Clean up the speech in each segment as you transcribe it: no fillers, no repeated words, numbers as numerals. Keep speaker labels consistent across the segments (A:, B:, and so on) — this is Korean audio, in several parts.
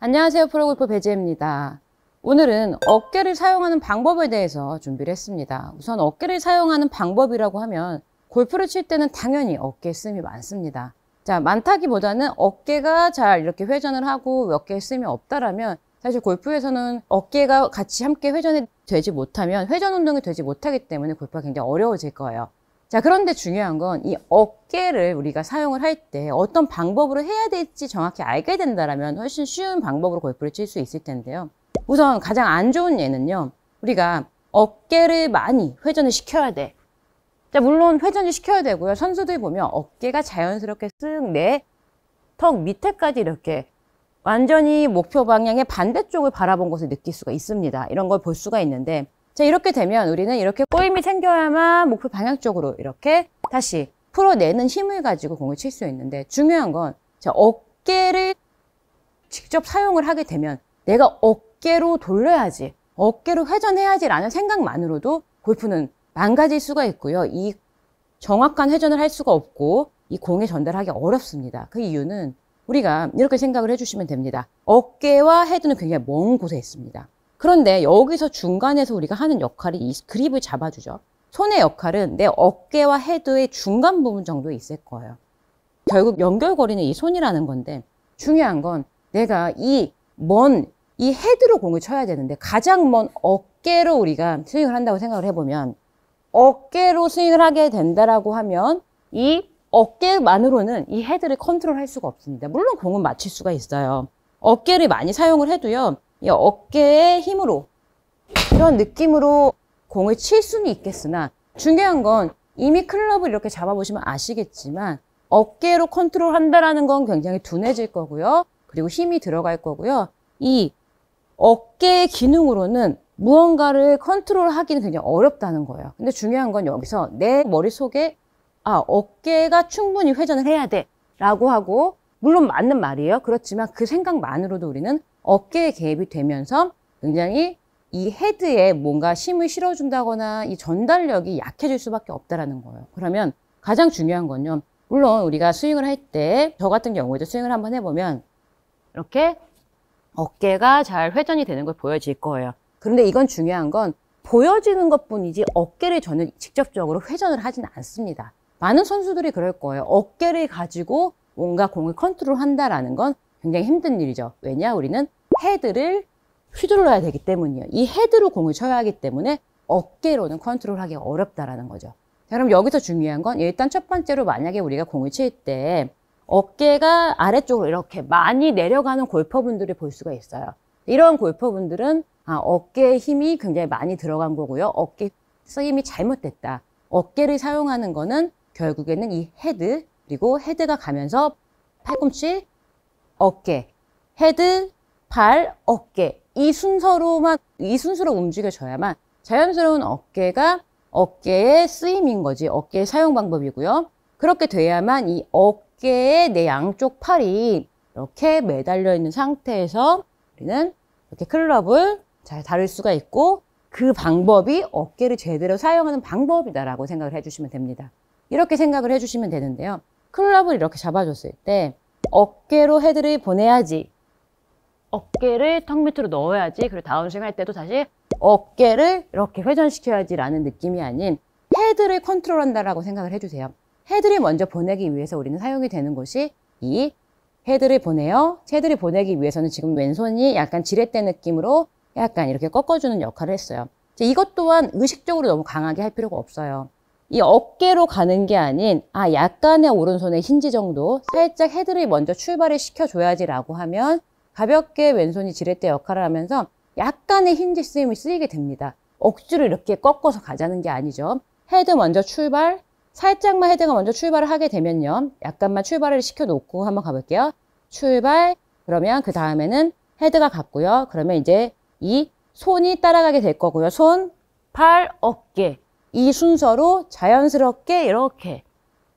A: 안녕하세요. 프로골퍼 배지혜입니다. 오늘은 어깨를 사용하는 방법에 대해서 준비를 했습니다. 우선 어깨를 사용하는 방법이라고 하면 골프를 칠 때는 당연히 어깨에 쓰임이 많습니다. 자, 많다기보다는 어깨가 잘 이렇게 회전을 하고 어깨에 쓰임이 없다라면 사실 골프에서는 어깨가 같이 함께 회전이 되지 못하면 회전 운동이 되지 못하기 때문에 골프가 굉장히 어려워질 거예요. 자, 그런데 중요한 건 이 어깨를 우리가 사용을 할 때 어떤 방법으로 해야 될지 정확히 알게 된다면 훨씬 쉬운 방법으로 골프를 칠 수 있을 텐데요. 우선 가장 안 좋은 예는요. 우리가 어깨를 많이 회전을 시켜야 돼. 자, 물론 회전을 시켜야 되고요. 선수들 보면 어깨가 자연스럽게 쓱 내 턱 밑에까지 이렇게 완전히 목표 방향의 반대쪽을 바라본 것을 느낄 수가 있습니다. 이런 걸 볼 수가 있는데 자, 이렇게 되면 우리는 이렇게 꼬임이 생겨야만 목표 방향 쪽으로 이렇게 다시 풀어내는 힘을 가지고 공을 칠 수 있는데 중요한 건 자, 어깨를 직접 사용을 하게 되면 내가 어깨로 돌려야지, 어깨로 회전해야지 라는 생각만으로도 골프는 망가질 수가 있고요. 이 정확한 회전을 할 수가 없고 이 공에 전달하기 어렵습니다. 그 이유는 우리가 이렇게 생각을 해주시면 됩니다. 어깨와 헤드는 굉장히 먼 곳에 있습니다. 그런데 여기서 중간에서 우리가 하는 역할이 이 그립을 잡아주죠. 손의 역할은 내 어깨와 헤드의 중간 부분 정도에 있을 거예요. 결국 연결고리는 이 손이라는 건데 중요한 건 내가 이 헤드로 공을 쳐야 되는데 가장 먼 어깨로 우리가 스윙을 한다고 생각을 해보면 어깨로 스윙을 하게 된다라고 하면 이 어깨만으로는 이 헤드를 컨트롤할 수가 없습니다. 물론 공은 맞출 수가 있어요. 어깨를 많이 사용을 해도요. 이 어깨의 힘으로 이런 느낌으로 공을 칠 수는 있겠으나 중요한 건 이미 클럽을 이렇게 잡아보시면 아시겠지만 어깨로 컨트롤 한다라는 건 굉장히 둔해질 거고요. 그리고 힘이 들어갈 거고요. 이 어깨의 기능으로는 무언가를 컨트롤하기는 굉장히 어렵다는 거예요. 근데 중요한 건 여기서 내 머릿속에 어깨가 충분히 회전을 해야 돼 라고 하고 물론 맞는 말이에요. 그렇지만 그 생각만으로도 우리는 어깨에 개입이 되면서 굉장히 이 헤드에 뭔가 힘을 실어준다거나 이 전달력이 약해질 수밖에 없다라는 거예요. 그러면 가장 중요한 건요. 물론 우리가 스윙을 할 때 저 같은 경우에도 스윙을 한번 해보면 이렇게 어깨가 잘 회전이 되는 걸 보여질 거예요. 그런데 이건 중요한 건 보여지는 것뿐이지 어깨를 저는 직접적으로 회전을 하진 않습니다. 많은 선수들이 그럴 거예요. 어깨를 가지고 뭔가 공을 컨트롤한다라는 건 굉장히 힘든 일이죠. 왜냐? 우리는 헤드를 휘둘러야 되기 때문이에요. 이 헤드로 공을 쳐야 하기 때문에 어깨로는 컨트롤하기가 어렵다라는 거죠. 자, 그럼 여기서 중요한 건 일단 첫 번째로 만약에 우리가 공을 칠 때 어깨가 아래쪽으로 이렇게 많이 내려가는 골퍼분들을 볼 수가 있어요. 이런 골퍼분들은 어깨에 힘이 굉장히 많이 들어간 거고요. 어깨 쓰임이 잘못됐다. 어깨를 사용하는 거는 결국에는 이 헤드 그리고 헤드가 가면서 팔꿈치, 어깨, 헤드, 발, 어깨 이 순서로 움직여져야만 자연스러운 어깨의 쓰임인 거지. 어깨의 사용 방법이고요. 그렇게 돼야만 이 어깨에 내 양쪽 팔이 이렇게 매달려 있는 상태에서 우리는 이렇게 클럽을 잘 다룰 수가 있고 그 방법이 어깨를 제대로 사용하는 방법이다라고 생각을 해주시면 됩니다. 이렇게 생각을 해주시면 되는데요. 클럽을 이렇게 잡아줬을 때 어깨로 헤드를 보내야지. 어깨를 턱 밑으로 넣어야지. 그리고 다운스윙 할 때도 다시 어깨를 이렇게 회전시켜야지 라는 느낌이 아닌 헤드를 컨트롤한다라고 생각을 해주세요. 헤드를 먼저 보내기 위해서 우리는 사용이 되는 것이 이 헤드를 보내요. 헤드를 보내기 위해서는 지금 왼손이 약간 지렛대 느낌으로 약간 이렇게 꺾어주는 역할을 했어요. 이것 또한 의식적으로 너무 강하게 할 필요가 없어요. 이 어깨로 가는 게 아닌 약간의 오른손의 힌지 정도 살짝 헤드를 먼저 출발을 시켜줘야지라고 하면 가볍게 왼손이 지렛대 역할을 하면서 약간의 힌지 쓰임이 쓰이게 됩니다. 억지로 이렇게 꺾어서 가자는 게 아니죠. 헤드 먼저 출발, 살짝만 헤드가 먼저 출발을 하게 되면요. 약간만 출발을 시켜놓고 한번 가볼게요. 출발, 그러면 그 다음에는 헤드가 갔고요. 그러면 이제 이 손이 따라가게 될 거고요. 손, 팔, 어깨 이 순서로 자연스럽게 이렇게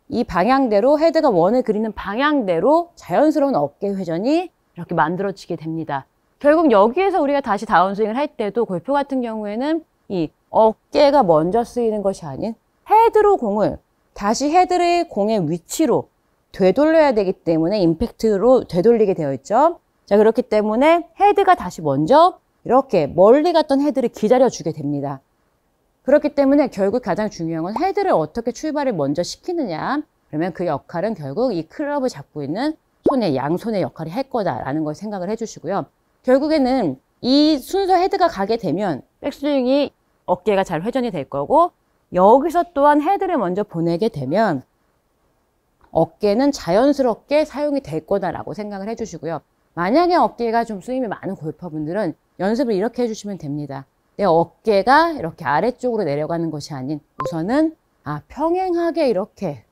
A: 이 방향대로 헤드가 원을 그리는 방향대로 자연스러운 어깨 회전이 이렇게 만들어지게 됩니다. 결국 여기에서 우리가 다시 다운스윙을 할 때도 골프 같은 경우에는 이 어깨가 먼저 쓰이는 것이 아닌 헤드로 공을 다시 헤드를 공의 위치로 되돌려야 되기 때문에 임팩트로 되돌리게 되어 있죠. 자, 그렇기 때문에 헤드가 다시 먼저 이렇게 멀리 갔던 헤드를 기다려주게 됩니다. 그렇기 때문에 결국 가장 중요한 건 헤드를 어떻게 출발을 먼저 시키느냐. 그러면 그 역할은 결국 이 클럽을 잡고 있는 손의 양손의 역할이 할 거다라는 걸 생각을 해주시고요. 결국에는 이 순서 헤드가 가게 되면 백스윙이 어깨가 잘 회전이 될 거고, 여기서 또한 헤드를 먼저 보내게 되면 어깨는 자연스럽게 사용이 될 거다라고 생각을 해주시고요. 만약에 어깨가 좀 스윙이 많은 골퍼분들은 연습을 이렇게 해주시면 됩니다. 내 어깨가 이렇게 아래쪽으로 내려가는 것이 아닌 우선은 평행하게 이렇게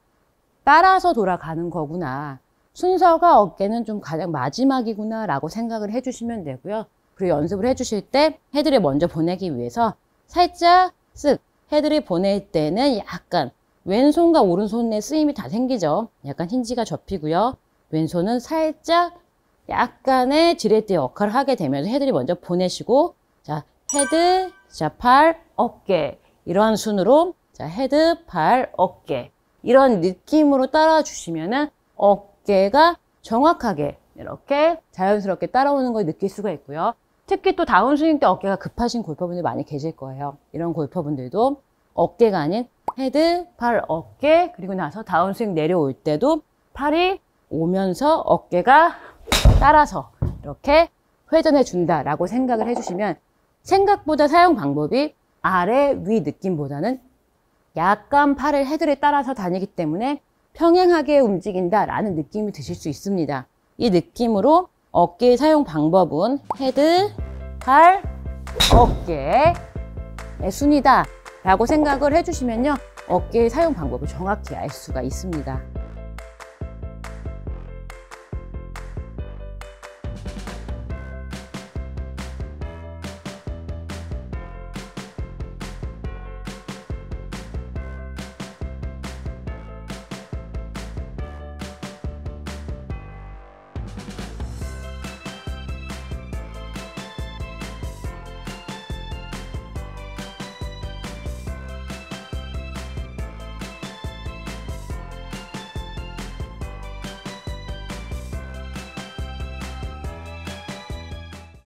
A: 따라서 돌아가는 거구나. 순서가 어깨는 좀 가장 마지막이구나 라고 생각을 해주시면 되고요. 그리고 연습을 해주실 때 헤드를 먼저 보내기 위해서 살짝 쓱 헤드를 보낼 때는 약간 왼손과 오른손의 쓰임이 다 생기죠. 약간 힌지가 접히고요. 왼손은 살짝 약간의 지렛대 역할을 하게 되면서 헤드를 먼저 보내시고, 자, 헤드, 자, 팔, 어깨. 이러한 순으로, 자, 헤드, 팔, 어깨. 이런 느낌으로 따라 주시면은 어깨가 정확하게 이렇게 자연스럽게 따라오는 걸 느낄 수가 있고요. 특히 또 다운스윙 때 어깨가 급하신 골퍼분들 많이 계실 거예요. 이런 골퍼분들도 어깨가 아닌 헤드, 팔, 어깨, 그리고 나서 다운스윙 내려올 때도 팔이 오면서 어깨가 따라서 이렇게 회전해 준다라고 생각을 해주시면 생각보다 사용 방법이 아래, 위 느낌보다는 약간 팔을 헤드를 따라서 다니기 때문에 평행하게 움직인다라는 느낌이 드실 수 있습니다. 이 느낌으로 어깨의 사용 방법은 헤드, 팔, 어깨의 순이다 라고 생각을 해주시면요, 어깨의 사용 방법을 정확히 알 수가 있습니다.